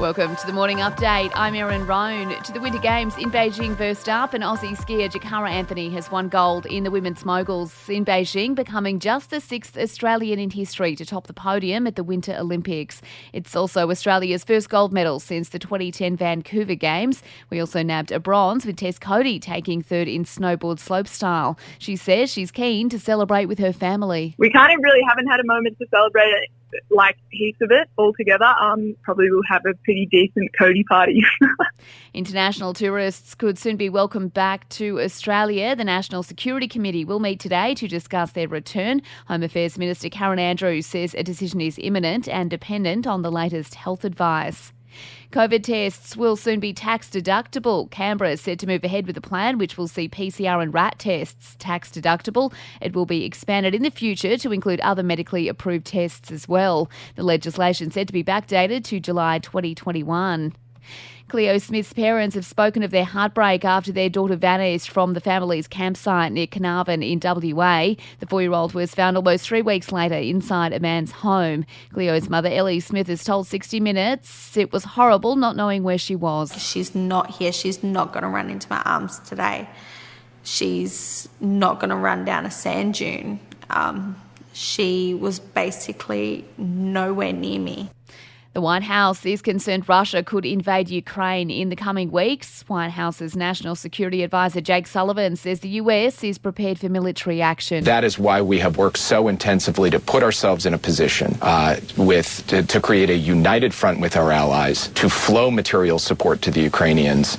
Welcome to the Morning Update. I'm Erin Roan. To the Winter Games in Beijing first up, and Aussie skier Jakara Anthony has won gold in the women's moguls in Beijing, becoming just the sixth Australian in history to top the podium at the Winter Olympics. It's also Australia's first gold medal since the 2010 Vancouver Games. We also nabbed a bronze with Tess Cody taking third in snowboard slopestyle. She says she's keen to celebrate with her family. We haven't had a moment to celebrate it, like heaps of it all together. Probably we'll have a pretty decent Cody party. International tourists could soon be welcomed back to Australia. The National Security Committee will meet today to discuss their return. Home Affairs Minister Karen Andrews says a decision is imminent and dependent on the latest health advice. COVID tests will soon be tax deductible. Canberra is set to move ahead with a plan which will see PCR and RAT tests tax deductible. It will be expanded in the future to include other medically approved tests as well. The legislation said to be backdated to July 2021. Cleo Smith's parents have spoken of their heartbreak after their daughter vanished from the family's campsite near Carnarvon in WA. The 4-year-old was found almost 3 weeks later inside a man's home. Cleo's mother, Ellie Smith, has told 60 Minutes it was horrible not knowing where she was. She's not here. She's not going to run into my arms today. She's not going to run down a sand dune. She was basically nowhere near me. The White House is concerned Russia could invade Ukraine in the coming weeks. White House's National Security Advisor Jake Sullivan says the US is prepared for military action. That is why we have worked so intensively to put ourselves in a position to create a united front with our allies to flow material support to the Ukrainians.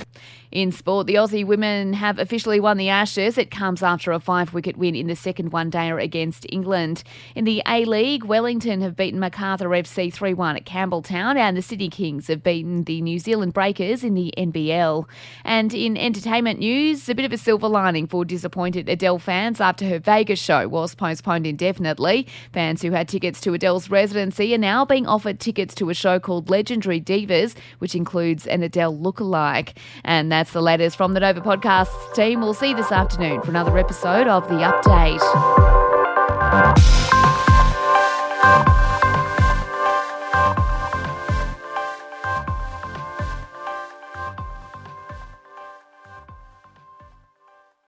In sport, the Aussie women have officially won the Ashes. It comes after a 5-wicket win in the second one-dayer against England. In the A-League, Wellington have beaten Macarthur FC 3-1 at Campbelltown, and the Sydney Kings have beaten the New Zealand Breakers in the NBL. And in entertainment news, a bit of a silver lining for disappointed Adele fans after her Vegas show was postponed indefinitely. Fans who had tickets to Adele's residency are now being offered tickets to a show called Legendary Divas, which includes an Adele lookalike. And that's the latest from the Nova Podcasts team. We'll see you this afternoon for another episode of The Update.